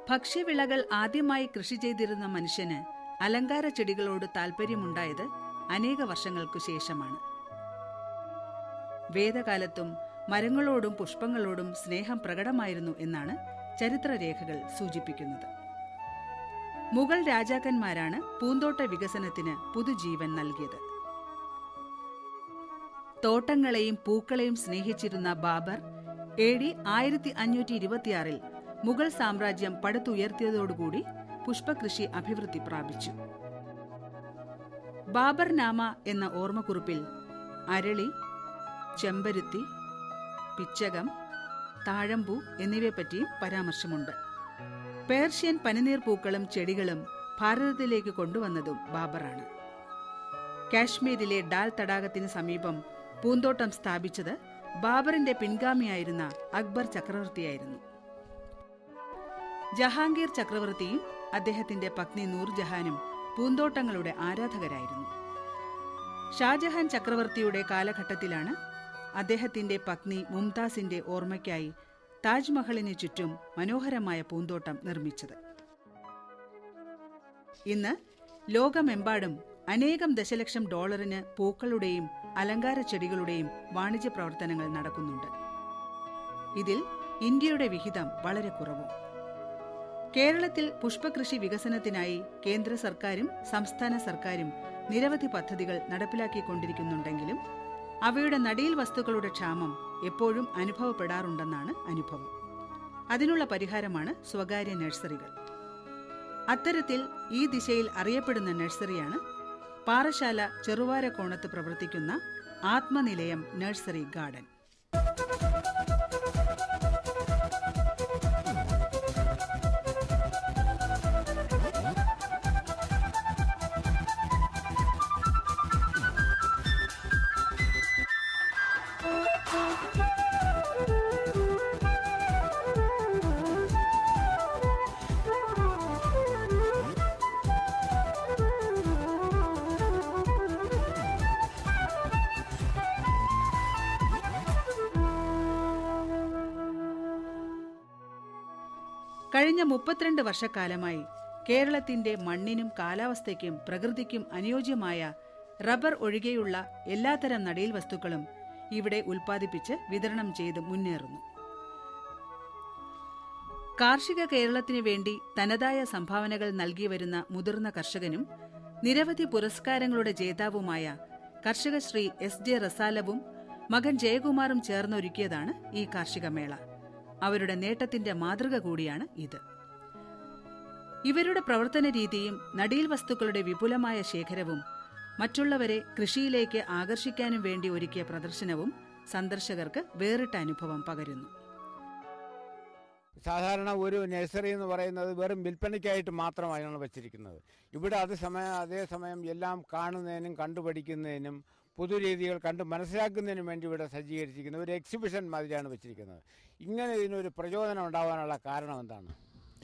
ഭക്ഷ്യവിളകൾ ആദ്യമായി കൃഷി ചെയ്തിരുന്ന മനുഷ്യന് അലങ്കാര ചെടികളോട് താൽപ്പര്യമുണ്ടായത് അനേക വർഷങ്ങൾക്കു ശേഷമാണ്. വേദകാലത്തും മരങ്ങളോടും പുഷ്പങ്ങളോടും സ്നേഹം പ്രകടമായിരുന്നു എന്നാണ് ചരിത്രരേഖകൾ സൂചിപ്പിക്കുന്നത്. മുഗൾ രാജാക്കന്മാരാണ് പൂന്തോട്ട വികസനത്തിന് പുതുജീവൻ നൽകിയത്. തോട്ടങ്ങളെയും പൂക്കളെയും സ്നേഹിച്ചിരുന്ന ബാബർ AD 1526 മുഗൾ സാമ്രാജ്യം പടുത്തുയർത്തിയതോടുകൂടി പുഷ്പകൃഷി അഭിവൃദ്ധി പ്രാപിച്ചു. ബാബർ നാമ എന്ന ഓർമ്മക്കുറിപ്പിൽ അരളി, ചെമ്പരുത്തി, പിച്ചകം, താഴമ്പൂ എന്നിവയെപ്പറ്റിയും പരാമർശമുണ്ട്. പേർഷ്യൻ പനിനീർ പൂക്കളും ചെടികളും ഭാരതത്തിലേക്ക് കൊണ്ടുവന്നതും ബാബറാണ്. കാശ്മീരിലെ ഡാൽ തടാകത്തിന് സമീപം പൂന്തോട്ടം സ്ഥാപിച്ചത് ബാബറിന്റെ പിൻഗാമിയായിരുന്ന അക്ബർ ചക്രവർത്തിയായിരുന്നു. ജഹാംഗീർ ചക്രവർത്തിയും അദ്ദേഹത്തിന്റെ പത്നി നൂർജഹാനും പൂന്തോട്ടങ്ങളുടെ ആരാധകരായിരുന്നു. ഷാജഹാൻ ചക്രവർത്തിയുടെ കാലഘട്ടത്തിലാണ് അദ്ദേഹത്തിന്റെ പത്നി മുംതാസിന്റെ ഓർമ്മയ്ക്കായി താജ്മഹലിന് ചുറ്റും മനോഹരമായ പൂന്തോട്ടം നിർമ്മിച്ചത്. ഇന്ന് ലോകമെമ്പാടും അനേകം ദശലക്ഷം ഡോളറിന് പൂക്കളുടെയും അലങ്കാര ചെടികളുടെയും വാണിജ്യ പ്രവർത്തനങ്ങൾ നടക്കുന്നുണ്ട്. ഇതിൽ ഇന്ത്യയുടെ വിഹിതം വളരെ കുറവും. കേരളത്തിൽ പുഷ്പകൃഷി വികസനത്തിനായി കേന്ദ്ര സർക്കാരും സംസ്ഥാന സർക്കാരും നിരവധി പദ്ധതികൾ നടപ്പിലാക്കിക്കൊണ്ടിരിക്കുന്നുണ്ടെങ്കിലും അവയുടെ നടീൽ വസ്തുക്കളുടെ ക്ഷാമം എപ്പോഴും അനുഭവപ്പെടാറുണ്ടെന്നാണ് അനുഭവം. അതിനുള്ള പരിഹാരമാണ് സ്വകാര്യ നഴ്സറികൾ. അത്തരത്തിൽ ഈ ദിശയിൽ അറിയപ്പെടുന്ന നഴ്സറിയാണ് പാറശാല ചെറുവാരക്കോണത്ത് പ്രവർത്തിക്കുന്ന ആത്മനിലയം നഴ്സറി ഗാർഡൻ. കഴിഞ്ഞ 32 വർഷക്കാലമായി കേരളത്തിന്റെ മണ്ണിനും കാലാവസ്ഥയ്ക്കും പ്രകൃതിക്കും അനുയോജ്യമായ റബ്ബർ ഒഴികെയുള്ള എല്ലാത്തരം നടീൽ വസ്തുക്കളും ഇവിടെ ഉൽപ്പാദിപ്പിച്ച് വിതരണം ചെയ്ത് മുന്നേറുന്നു. കാർഷിക കേരളത്തിനു വേണ്ടി തനതായ സംഭാവനകൾ നൽകി വരുന്ന മുതിർന്ന കർഷകനും നിരവധി പുരസ്കാരങ്ങളുടെ ജേതാവുമായ കർഷകശ്രീ SJ റസാലവും മകൻ ജയകുമാറും ചേർന്നൊരുക്കിയതാണ് ഈ കാർഷിക മേള. അവരുടെ നേട്ടത്തിന്റെ മാതൃക കൂടിയാണ് ഇത്. ഇവരുടെ പ്രവർത്തന രീതിയും നടീൽ വസ്തുക്കളുടെ വിപുലമായ ശേഖരവും മറ്റുള്ളവരെ കൃഷിയിലേക്ക് ആകർഷിക്കാനും വേണ്ടി ഒരുക്കിയ പ്രദർശനവും സന്ദർശകർക്ക് വേറിട്ട അനുഭവം പകരുന്നു. സാധാരണ ഒരു നഴ്സറി എന്ന് പറയുന്നത് വെറും വിൽപ്പനയ്ക്കായിട്ട് മാത്രമാണ് വച്ചിരിക്കുന്നത്. ഇവിടെ അതേസമയം എല്ലാം കാണുന്നതിനും കണ്ടുപഠിക്കുന്നതിനും പുതുരീതികൾ കണ്ട് മനസ്സിലാക്കുന്നതിനും വേണ്ടി ഇവിടെ സജ്ജീകരിച്ചിരിക്കുന്ന ഒരു എക്സിബിഷൻ മാതിരിയാണ് വെച്ചിരിക്കുന്നത്. ഇങ്ങനെ ഇതിനൊരു പ്രചോദനം ഉണ്ടാകാനുള്ള കാരണം എന്താണ്?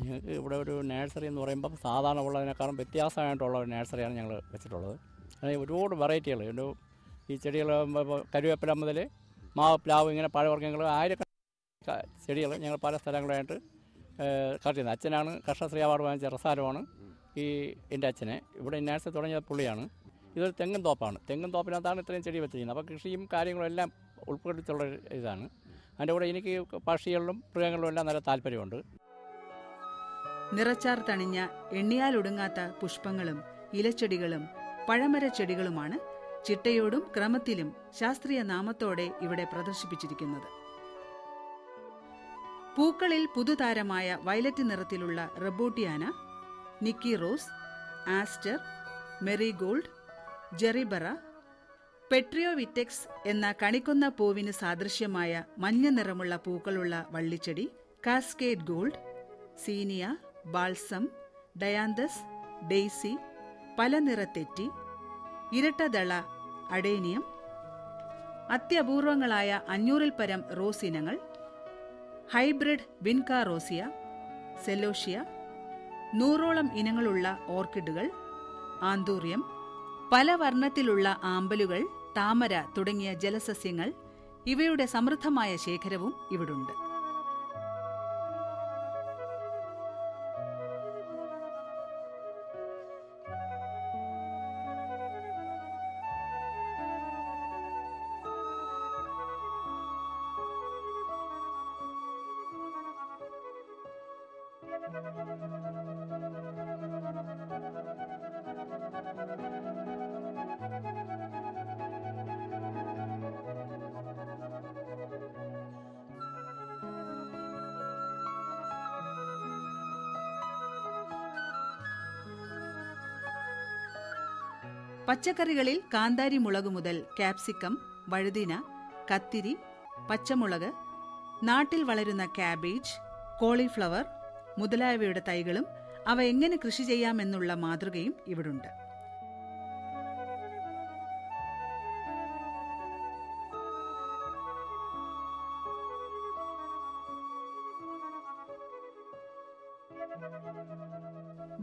ഞങ്ങൾക്ക് ഇവിടെ ഒരു നഴ്സറി എന്ന് പറയുമ്പോൾ സാധാരണ ഉള്ളതിനേക്കാളും വ്യത്യാസമായിട്ടുള്ള ഒരു നഴ്സറിയാണ് ഞങ്ങൾ വെച്ചിട്ടുള്ളത്. അതിന് ഒരുപാട് വെറൈറ്റികൾ ഈ ചെടികൾ കരുവേപ്പില മുതൽ മാവ്, പ്ലാവ്, ഇങ്ങനെ പഴവർഗ്ഗങ്ങൾ ആയിരക്കണക്കിന് ചെടികൾ ഞങ്ങൾ പല സ്ഥലങ്ങളായിട്ട് കളക്ട് ചെയ്യുന്നത്. അച്ഛനാണ് കർഷകശ്രീ അവാർഡ് വാങ്ങിച്ച റസാലുമാണ് എൻ്റെ അച്ഛനെ. ഇവിടെ നഴ്സറി തുടങ്ങിയത് പുള്ളിയാണ്. ഇതൊരു തെങ്ങും തോപ്പാണ്. തെങ്ങും തോപ്പിനകത്താണ് ഇത്രയും ചെടി വെച്ചിരിക്കുന്നത്. അപ്പോൾ കൃഷിയും കാര്യങ്ങളും എല്ലാം ഉൾപ്പെടുത്തിയുള്ള ഇതാണ്. അതിൻ്റെ കൂടെ എനിക്ക് പക്ഷികളിലും മൃഗങ്ങളിലും എല്ലാം നല്ല താല്പര്യമുണ്ട്. നിറച്ചാർ തണിഞ്ഞ എണ്ണിയാലൊടുങ്ങാത്ത പുഷ്പങ്ങളും ഇലച്ചെടികളും പഴമരച്ചെടികളുമാണ് ചിട്ടയോടും ക്രമത്തിലും ശാസ്ത്രീയ നാമത്തോടെ ഇവിടെ പ്രദർശിപ്പിച്ചിരിക്കുന്നത്. പൂക്കളിൽ പുതുതാരമായ വയലറ്റ് നിറത്തിലുള്ള റെബോട്ടിയാന, നിക്കി റോസ്, ആസ്റ്റർ, മെറിഗോൾഡ്, ജെറിബറ, പെട്രിയോവിറ്റെക്സ് എന്ന കണിക്കൊന്ന പൂവിന് സാദൃശ്യമായ മഞ്ഞ നിറമുള്ള പൂക്കളുള്ള വള്ളിച്ചെടി, കാസ്കേഡ് ഗോൾഡ്, സീനിയ, ബാൾസം, ഡയാന്തസ്, ഡെയ്സി, പല നിറത്തെറ്റി, ഇരട്ടദള അഡേനിയം, അത്യപൂർവങ്ങളായ 500-ൽ പരം റോസ് ഇനങ്ങൾ, ഹൈബ്രിഡ് വിൻകാ റോസിയ, സെലോഷ്യ, 100ഓളം ഇനങ്ങളുള്ള ഓർക്കിഡുകൾ, ആന്തൂറിയം, പല വർണ്ണത്തിലുള്ള ആമ്പലുകൾ, താമര തുടങ്ങിയ ജലസസ്യങ്ങൾ, ഇവയുടെ സമൃദ്ധമായ ശേഖരവും ഇവിടുണ്ട്. പച്ചക്കറികളിൽ കാന്താരി മുളക് മുതൽ ക്യാപ്സിക്കം, വഴുതിന, കത്തിരി, പച്ചമുളക്, നാട്ടിൽ വളരുന്ന കാബേജ്, കോളിഫ്ലവർ മുതലായവയുടെ തൈകളും അവ എങ്ങനെ കൃഷി ചെയ്യാമെന്നുള്ള മാതൃകയും ഇവിടുണ്ട്.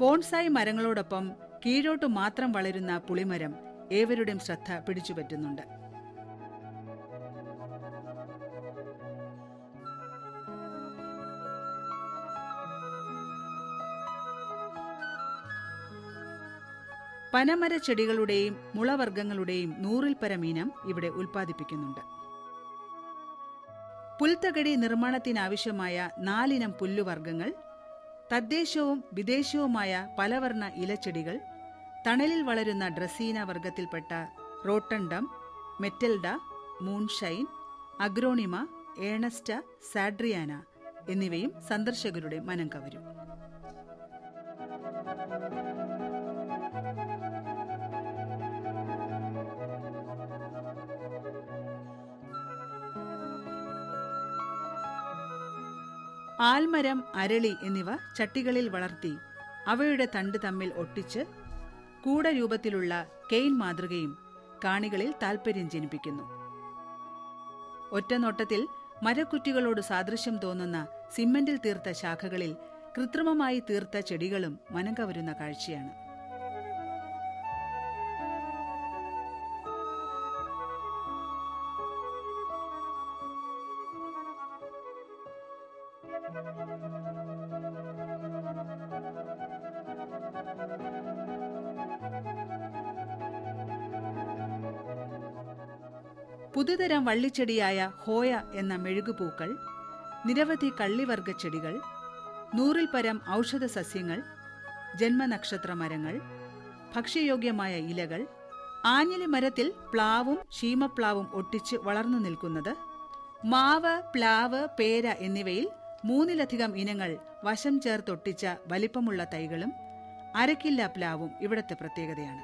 ബോൺസായി മരങ്ങളോടൊപ്പം കീഴോട്ടു മാത്രം വളരുന്ന പുളിമരം ഏവരുടെയും ശ്രദ്ധ പിടിച്ചുപറ്റുന്നുണ്ട്. പനമര ചെടികളുടെയും മുളവർഗ്ഗങ്ങളുടെയും 100-ൽ പരം ഇനം ഇവിടെ ഉൽപ്പാദിപ്പിക്കുന്നുണ്ട്. പുൽത്തകടി നിർമ്മാണത്തിനാവശ്യമായ 4 ഇനം പുല്ലുവർഗ്ഗങ്ങൾ, തദ്ദേശവും വിദേശവുമായ പലവർണ്ണ ഇലച്ചെടികൾ, തണലിൽ വളരുന്ന ഡ്രസീന വർഗത്തിൽപ്പെട്ട റോട്ടണ്ടം, മെറ്റൽഡ, മൂൺഷൈൻ, അഗ്രോണിമ, ഏണസ്റ്റ, സാഡ്രിയാന എന്നിവയും സന്ദർശകരുടെ മനം കവരും. ആൽമരം, അരളി എന്നിവ ചട്ടികളിൽ വളർത്തി അവയുടെ തണ്ട് തമ്മിൽ ഒട്ടിച്ച് കൂടരൂപത്തിലുള്ള കെയിൻ മാതൃകയും കാണികളിൽ താൽപര്യം ജനിപ്പിക്കുന്നു. ഒറ്റനോട്ടത്തിൽ മരക്കുറ്റികളോട് സാദൃശ്യം തോന്നുന്ന സിമന്റിൽ തീർത്ത ശാഖകളിൽ കൃത്രിമമായി തീർത്ത ചെടികളും മനം കവരുന്ന കാഴ്ചയാണ്. പുതുതരം വള്ളിച്ചെടിയായ ഹോയ എന്ന മെഴുകുപൂക്കൾ, നിരവധി കള്ളിവർഗ ചെടികൾ, 100-ൽ പരം ഔഷധ സസ്യങ്ങൾ, ജന്മനക്ഷത്ര മരങ്ങൾ, ഭക്ഷ്യയോഗ്യമായ ഇലകൾ, ആഞ്ഞിലി മരത്തിൽ പ്ലാവും ശീമപ്ലാവും ഒട്ടിച്ച് വളർന്നു നിൽക്കുന്നത്, മാവ്, പ്ലാവ്, പേര എന്നിവയിൽ 3-ലധികം ഇനങ്ങൾ വശം ചേർത്തൊട്ടിച്ച വലിപ്പമുള്ള തൈകളും അരക്കില്ല പ്ലാവും ഇവിടത്തെ പ്രത്യേകതയാണ്.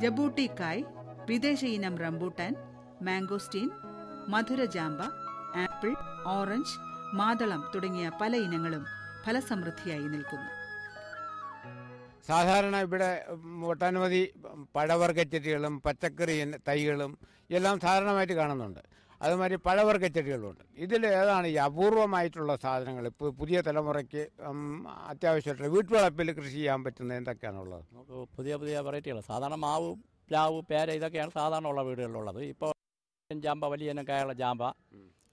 ജബൂട്ടിക്കായ്, വിദേശ ഇനം റംബൂട്ടാൻ, മാംഗോസ്റ്റീൻ, മധുരജാമ്പ, ആപ്പിൾ, ഓറഞ്ച്, മാതളം തുടങ്ങിയ പല ഇനങ്ങളും ഫലസമൃദ്ധിയായി നിൽക്കുന്നു. സാധാരണ ഇവിടെ ഒട്ടനവധി പഴവർഗ്ഗച്ചെടികളും പച്ചക്കറി തൈകളും എല്ലാം സാധാരണമായിട്ട് കാണുന്നുണ്ട്. അതുമാതിരി പഴവർഗ്ഗച്ചെടികളുണ്ട്. ഇതിൽ ഏതാണ് ഈ അപൂർവമായിട്ടുള്ള സാധനങ്ങൾ ഇപ്പോൾ പുതിയ തലമുറയ്ക്ക് അത്യാവശ്യമായിട്ടുള്ള വീട്ടുവളപ്പിൽ കൃഷി ചെയ്യാൻ പറ്റുന്നത് എന്തൊക്കെയാണുള്ളത്? നമുക്ക് പുതിയ പുതിയ വെറൈറ്റികൾ, സാധാരണ മാവ്, പ്ലാവ്, പേര ഇതൊക്കെയാണ് സാധാരണ ഉള്ള വീടുകളിലുള്ളത്. ഇപ്പോൾ ജാമ്പ, വലിയ ഇനക്കായുള്ള ജാമ്പ,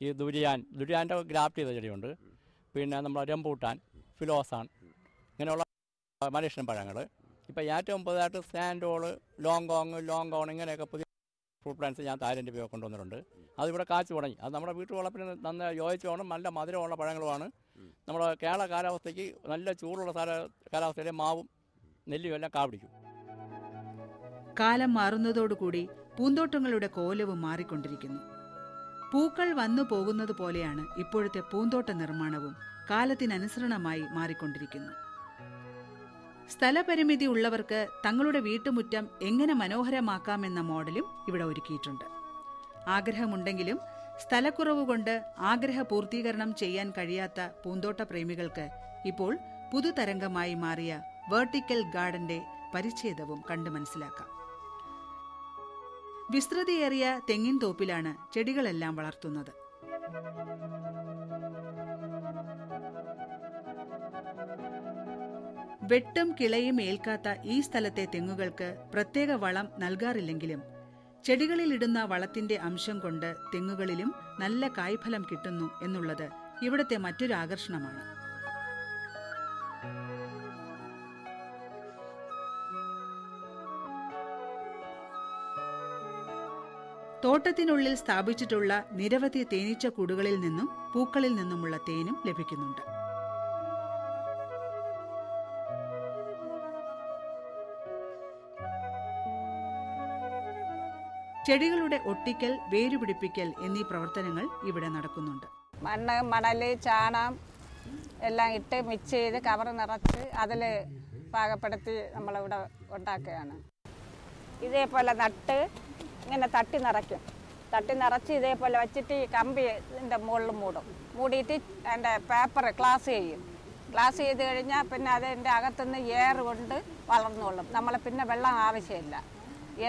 ഈ ദുരിയാൻ്റെ ഗ്രാഫ്റ്റ് ചെയ്ത ചെടിയുണ്ട്, പിന്നെ നമ്മൾ റംബൂട്ടാൻ, ഫിലോസാൻ, ഇങ്ങനെയുള്ള മലേഷ്യൻ പഴങ്ങൾ. ഇപ്പോൾ ഏറ്റവും പുതുതായിട്ട് സാൻഡോള്, ലോങ്കോൺ ഇങ്ങനെയൊക്കെ പുതിയ ഫ്രൂട്ട് പ്ലാന്റ്സ് ഞാൻ തായ്ലൻഡ് പോയി കൊണ്ടുവന്നിട്ടുണ്ട്. അതിവിടെ കാച്ചു തുടങ്ങി. അത് നമ്മുടെ വീട്ടുവളപ്പിന് നന്നായി യോജിച്ചോണം, നല്ല മധുരമുള്ള പഴങ്ങളുമാണ്. നമ്മുടെ കേരള കാലാവസ്ഥയ്ക്ക് നല്ല ചൂടുള്ള കാലാവസ്ഥയിലെ മാവും നെല്ലിയും എല്ലാം കാപിടിക്കും. കാലം മാറുന്നതോടുകൂടി പൂന്തോട്ടങ്ങളുടെ കോലവും മാറിക്കൊണ്ടിരിക്കുന്നു. പൂക്കൾ വന്നു പോകുന്നത് പോലെയാണ് ഇപ്പോഴത്തെ പൂന്തോട്ട നിർമ്മാണവും കാലത്തിനനുസരണമായി മാറിക്കൊണ്ടിരിക്കുന്നു. സ്ഥലപരിമിതി ഉള്ളവർക്ക് തങ്ങളുടെ വീട്ടുമുറ്റം എങ്ങനെ മനോഹരമാക്കാമെന്ന മോഡലും ഇവിടെ ഒരുക്കിയിട്ടുണ്ട്. ആഗ്രഹമുണ്ടെങ്കിലും സ്ഥലക്കുറവുകൊണ്ട് ആഗ്രഹ പൂർത്തീകരണം ചെയ്യാൻ കഴിയാത്ത പൂന്തോട്ട പ്രേമികൾക്ക് ഇപ്പോൾ പുതുതരംഗമായി മാറിയ വെർട്ടിക്കൽ ഗാർഡന്റെ പരിച്ഛേദവും കണ്ടു മനസ്സിലാക്കാം. വിസ്തൃതിയേറിയ തെങ്ങിൻ തോപ്പിലാണ് ചെടികളെല്ലാം വളർത്തുന്നത്. വെട്ടും കിളയും ഏൽക്കാത്ത ഈ സ്ഥലത്തെ തെങ്ങുകൾക്ക് പ്രത്യേക വളം നൽകാറില്ലെങ്കിലും ചെടികളിലിടുന്ന വളത്തിന്റെ അംശം കൊണ്ട് തെങ്ങുകളിലും നല്ല കായ്ഫലം കിട്ടുന്നു എന്നുള്ളത് ഇവിടുത്തെ മറ്റൊരു ആകർഷണമാണ്. തോട്ടത്തിനുള്ളിൽ സ്ഥാപിച്ചിട്ടുള്ള നിരവധി തേനീച്ചക്കൂടുകളിൽ നിന്നും പൂക്കളിൽ നിന്നുമുള്ള തേനും ലഭിക്കുന്നുണ്ട്. ചെടികളുടെ ഒട്ടിക്കൽ, വേരുപിടിപ്പിക്കൽ എന്നീ പ്രവർത്തനങ്ങൾ ഇവിടെ നടക്കുന്നുണ്ട്. മണ്ണ്, മണല്, ചാണം എല്ലാം ഇട്ട് മിക്സ് ചെയ്ത് കവർ നിറച്ച് അതിൽ പാകപ്പെടുത്തി നമ്മളിവിടെ ഉണ്ടാക്കുകയാണ്. ഇതേപോലെ നട്ട് ഇങ്ങനെ തട്ടി നിറയ്ക്കും. തട്ടി നിറച്ച് ഇതേപോലെ വെച്ചിട്ട് ഈ കമ്പി ഇതിൻ്റെ മുകളിൽ മൂടിയിട്ട് അതിൻ്റെ പേപ്പർ ക്ലാസ് ചെയ്യും. ക്ലാസ് ചെയ്ത് കഴിഞ്ഞാൽ പിന്നെ അതിൻ്റെ അകത്തുനിന്ന് എയർ കൊണ്ട് വളർന്നോളും. നമ്മൾ പിന്നെ വെള്ളം ആവശ്യമില്ല.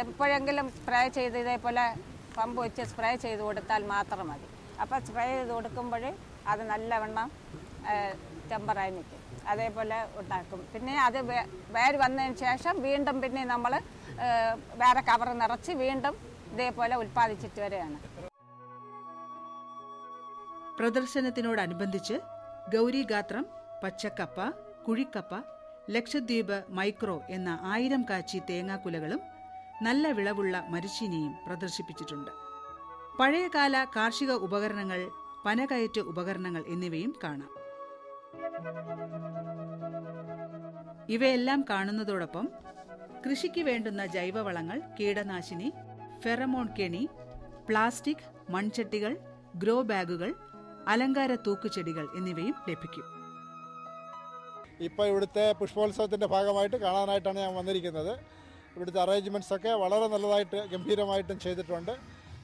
എപ്പോഴെങ്കിലും സ്പ്രേ ചെയ്ത് ഇതേപോലെ പമ്പ് വെച്ച് സ്പ്രേ ചെയ്ത് കൊടുത്താൽ മാത്രം മതി. അപ്പോൾ സ്പ്രേ ചെയ്ത് കൊടുക്കുമ്പോൾ അത് നല്ലവണ്ണം ടെമ്പറായി നിൽക്കും. അതേപോലെ ഉണ്ടാക്കും. പിന്നെ അത് വേര് വന്നതിന് ശേഷം വീണ്ടും പിന്നെ നമ്മൾ വേറെ കവർ നിറച്ച് വീണ്ടും ഇതേപോലെ ഉൽപ്പാദിച്ചിട്ട് വരെയാണ്. പ്രദർശനത്തിനോടനുബന്ധിച്ച് ഗൗരിഗാത്രം, പച്ചക്കപ്പ, കുഴിക്കപ്പ, ലക്ഷദ്വീപ് മൈക്രോ എന്ന 1000 കാച്ചി തേങ്ങാക്കുലകളും നല്ല വിളവുള്ള മരിച്ചീനിയും പ്രദർശിപ്പിച്ചിട്ടുണ്ട്. പഴയകാല കാർഷിക ഉപകരണങ്ങൾ, പനകയറ്റ് ഉപകരണങ്ങൾ എന്നിവയും കാണാം. ഇവയെല്ലാം കാണുന്നതോടൊപ്പം കൃഷിക്ക് വേണ്ടുന്ന ജൈവവളങ്ങൾ, കീടനാശിനി, ഫെറമോൺ കെണി, പ്ലാസ്റ്റിക്, മൺചട്ടികൾ, ഗ്രോ ബാഗുകൾ, അലങ്കാര തൂക്കുചെടികൾ എന്നിവയും ലഭിക്കും. ഇപ്പോൾ ഇവിടുത്തെ പുഷ്പോത്സവത്തിൻ്റെ ഭാഗമായിട്ട് കാണാനായിട്ടാണ് ഞാൻ വന്നിരിക്കുന്നത്. ഇവിടുത്തെ അറേഞ്ച്മെൻറ്റ്സൊക്കെ വളരെ നല്ലതായിട്ട് ഗംഭീരമായിട്ടും ചെയ്തിട്ടുണ്ട്.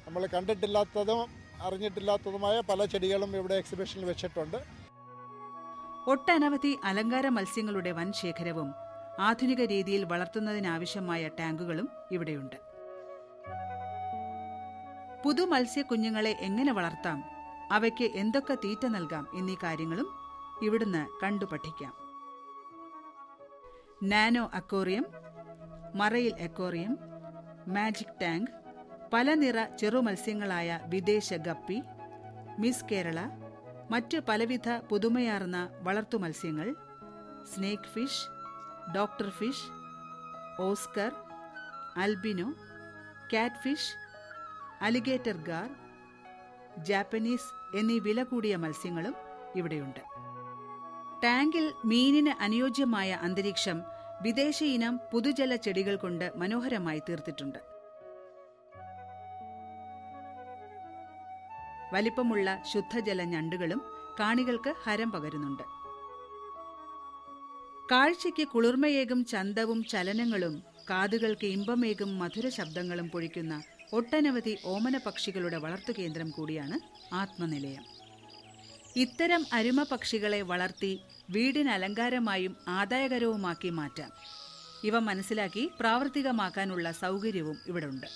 നമ്മൾ കണ്ടിട്ടില്ലാത്തതും അറിഞ്ഞിട്ടില്ലാത്തതുമായ പല ചെടികളും ഇവിടെ എക്സിബിഷനിൽ വെച്ചിട്ടുണ്ട്. ഒട്ടനവധി അലങ്കാര മത്സ്യങ്ങളുടെ വൻ ശേഖരവും ആധുനിക രീതിയിൽ വളർത്തുന്നതിനാവശ്യമായ ടാങ്കുകളും ഇവിടെയുണ്ട്. പുതു മത്സ്യക്കുഞ്ഞുങ്ങളെ എങ്ങനെ വളർത്താം, അവയ്ക്ക് എന്തൊക്കെ തീറ്റ നൽകാം എന്നീ കാര്യങ്ങളും ഇവിടുന്ന് കണ്ടു പഠിക്കാം. നാനോ അക്വേറിയം, മറയിൽ അക്വേറിയം, മാജിക് ടാങ്ക്, പല നിറ ചെറുമത്സ്യങ്ങളായ വിദേശ ഗപ്പി, മിസ് കേരള, മറ്റ് പലവിധ പുതുമയാർന്ന വളർത്തു മത്സ്യങ്ങൾ, snake fish, doctor fish, Oscar, albino, കാറ്റ് ഫിഷ്, അലിഗേറ്റർ ഗാർ, ജാപ്പനീസ് എന്നീ വില കൂടിയ മത്സ്യങ്ങളും ഇവിടെയുണ്ട്. ടാങ്കിൽ മീനിന് അനുയോജ്യമായ അന്തരീക്ഷം വിദേശ ഇനം പുതുജല ചെടികൾ കൊണ്ട് മനോഹരമായി തീർത്തിട്ടുണ്ട്. വലിപ്പമുള്ള ശുദ്ധജല ഞണ്ടുകളും കാണികൾക്ക് ഹരം പകരുന്നുണ്ട്. കാഴ്ചയ്ക്ക് കുളിർമയേകും ചന്തവും ചലനങ്ങളും കാതുകൾക്ക് ഇമ്പമേകും മധുര ശബ്ദങ്ങളും പൊഴിക്കുന്ന ഒട്ടനവധി ഓമന പക്ഷികളുടെ വളർത്തുകേന്ദ്രം കൂടിയാണ് ആത്മനിലയം. ഇത്തരം അരുമ പക്ഷികളെ വളർത്തി വീടിന് അലങ്കാരമായും ആദായകരവുമാക്കി മാറ്റാം. ഇവ മനസ്സിലാക്കി പ്രാവർത്തികമാക്കാനുള്ള സൗകര്യവും ഇവിടുണ്ട്.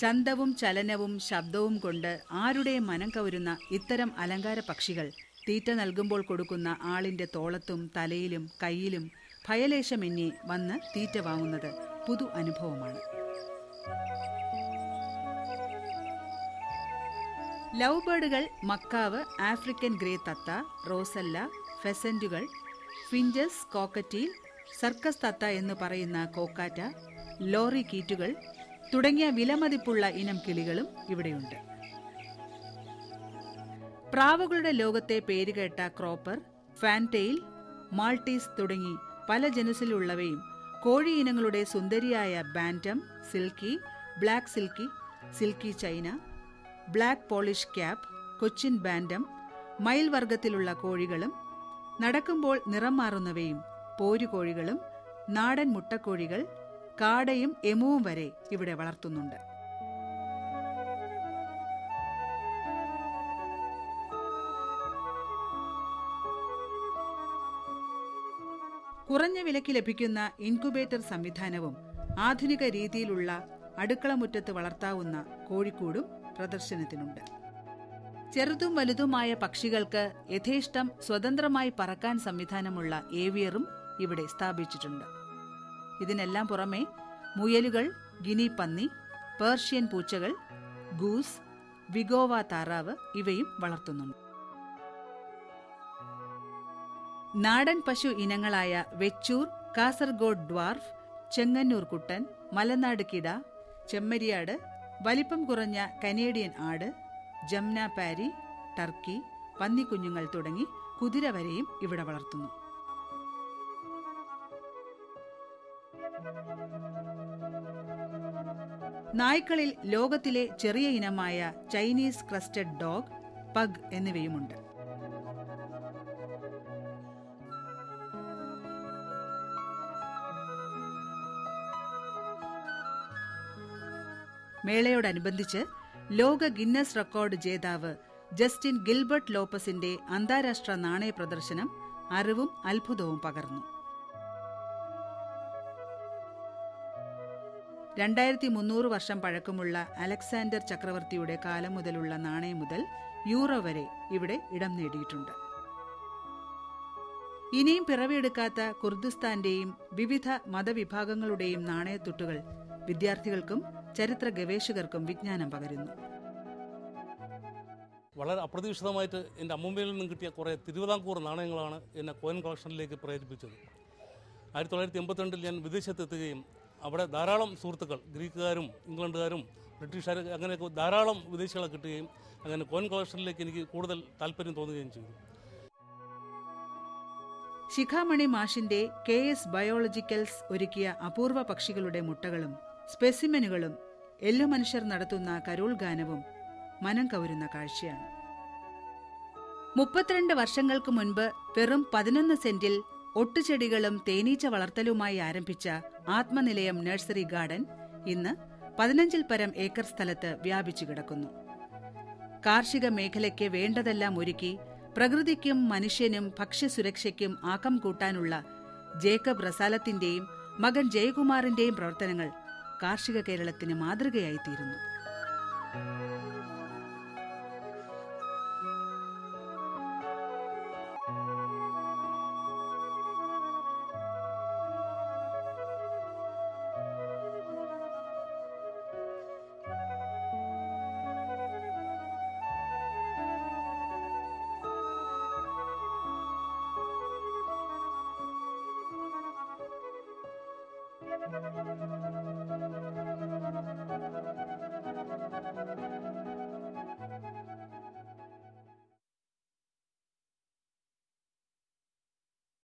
ചന്തവും ചലനവും ശബ്ദവും കൊണ്ട് ആരുടെയും മനം കവരുന്ന ഇത്തരം അലങ്കാര പക്ഷികൾ തീറ്റ നൽകുമ്പോൾ കൊടുക്കുന്ന ആളിന്റെ തോളത്തും തലയിലും കൈയിലും ഭയലേശമെന്നി വന്ന് തീറ്റ വാങ്ങുന്നത് പുതു അനുഭവമാണ്. ലവ് ബേർഡുകൾ, മക്കാവ്, ആഫ്രിക്കൻ ഗ്രേ തത്ത, റോസല്ല, ഫെസന്റുകൾ, ഫിഞ്ചസ്, കോക്കറ്റീൽ, സർക്കസ് തത്ത എന്ന് പറയുന്ന കോക്കാറ്റ, ലോറി കീറ്റുകൾ തുടങ്ങിയ വിലമതിപ്പുള്ള ഇനം കിളികളും ഇവിടെയുണ്ട്. പ്രാവുകളുടെ ലോകത്തെ പേരുകേട്ട ക്രോപ്പർ, ഫാൻടെയിൽ, മാൾട്ടീസ് തുടങ്ങി പല ജനുസിലുള്ളവയും കോഴി ഇനങ്ങളുടെ സുന്ദരിയായ bantam, silkie, black silkie, silkie China, black Polish cap, Cochin bantam, മയിൽ വർഗത്തിലുള്ള കോഴികളും നടക്കുമ്പോൾ നിറം മാറുന്നവയും പോരുകോഴികളും നാടൻ മുട്ടക്കോഴികൾ, കാടയും എമുവും വരെ ഇവിടെ വളർത്തുന്നുണ്ട്. കുറഞ്ഞ വിലയ്ക്ക് ലഭിക്കുന്ന ഇൻക്യുബേറ്റർ സംവിധാനവും ആധുനിക രീതിയിലുള്ള അടുക്കളമുറ്റത്ത് വളർത്താവുന്ന കോഴിക്കൂടും പ്രദർശനത്തിനുണ്ട്. ചെറുതും വലുതുമായ പക്ഷികൾക്ക് യഥേഷ്ടം സ്വതന്ത്രമായി പറക്കാൻ സംവിധാനമുള്ള ഏവിയറും ഇവിടെ സ്ഥാപിച്ചിട്ടുണ്ട്. ഇതിനെല്ലാം പുറമെ മുയലുകൾ, ഗിനി പന്നി, പേർഷ്യൻ പൂച്ചകൾ, ഗൂസ്, വിഗോവ താറാവ് ഇവയും വളർത്തുന്നുണ്ട്. നാടൻ പശു ഇനങ്ങളായ വെച്ചൂർ, കാസർഗോഡ് ഡ്വാർഫ്, ചെങ്ങന്നൂർ കുട്ടൻ, മലനാട് കിട, ചെമ്മരിയാട്, വലിപ്പം കുറഞ്ഞ കനേഡിയൻ ആട്, ജംന പാരി, ടർക്കി, പന്നിക്കുഞ്ഞുങ്ങൾ തുടങ്ങി കുതിര വരെയും ഇവിടെ വളർത്തുന്നു. നായ്ക്കളിൽ ലോകത്തിലെ ചെറിയ ഇനമായ ചൈനീസ് ക്രസ്റ്റഡ് ഡോഗ്, പഗ് എന്നിവയുമുണ്ട്. മേളയോടനുബന്ധിച്ച് ലോക ഗിന്നസ് റെക്കോർഡ് ജേതാവ് ജസ്റ്റിൻ ഗിൽബർട്ട് ലോപ്പസിന്റെ അന്താരാഷ്ട്ര നാണയ പ്രദർശനം അറിവും അത്ഭുതവും പകർന്നു. 2300 വർഷം പഴക്കമുള്ള അലക്സാണ്ടർ ചക്രവർത്തിയുടെ കാലം മുതലുള്ള നാണയം മുതൽ യൂറോ വരെ ഇവിടെ ഇടം നേടിയിട്ടുണ്ട്. ഇനിയും പിറവിയെടുക്കാത്ത കുർദിസ്ഥാന്റെയും വിവിധ മതവിഭാഗങ്ങളുടെയും നാണയത്തുട്ടുകൾ വിദ്യാർത്ഥികൾക്കും ചരിത്ര ഗവേഷകർക്കും വിജ്ഞാനം പകരുന്നു. വളരെ അപ്രതീക്ഷിതമായിട്ട് എൻ്റെ അമ്മൂമ്മയിൽ നിന്നും കിട്ടിയ കുറേ തിരുവിതാംകൂർ നാണയങ്ങളാണ് എന്നെ കോയിൻ കളക്ഷനിലേക്ക് പ്രേരിപ്പിച്ചത്. 1982 ഞാൻ വിദേശത്തെത്തുകയും അവിടെ ധാരാളം സുഹൃത്തുക്കൾ, ഗ്രീക്കുകാരും ഇംഗ്ലണ്ടുകാരും ബ്രിട്ടീഷുകാരും അങ്ങനെയൊക്കെ ധാരാളം വിദേശികളെ കിട്ടുകയും അങ്ങനെ കോയിൻ കളക്ഷനിലേക്ക് എനിക്ക് കൂടുതൽ താല്പര്യം തോന്നുകയും ചെയ്തു. ശിഖാമണി മാഷിന്റെ KS ബയോളജിക്കൽസ് ഒരുക്കിയ അപൂർവ പക്ഷികളുടെ മുട്ടകളും സ്പെസിമെനുകളും എല്ലു മനുഷ്യർ നടത്തുന്ന കരോൾ ഗാനവും മനം കവരുന്ന കാഴ്ചയാണ്. 32 വർഷങ്ങൾക്ക് മുൻപ് വെറും 11 സെന്റിൽ ഒട്ടുചെടികളും തേനീച്ച വളർത്തലുമായി ആരംഭിച്ച ആത്മനിലയം നഴ്സറി ഗാർഡൻ ഇന്ന് 15-ൽ പരം ഏക്കർ സ്ഥലത്ത് വ്യാപിച്ചു കിടക്കുന്നു. കാർഷിക മേഖലയ്ക്ക് വേണ്ടതെല്ലാം ഒരുക്കി പ്രകൃതിക്കും മനുഷ്യനും ഭക്ഷ്യസുരക്ഷയ്ക്കും ആക്കം കൂട്ടാനുള്ള ജേക്കബ് റസാലത്തിന്റെയും മകൻ ജയകുമാറിന്റെയും പ്രവർത്തനങ്ങൾ കാർഷിക കേരളത്തിന് മാതൃകയായിത്തീരുന്നു.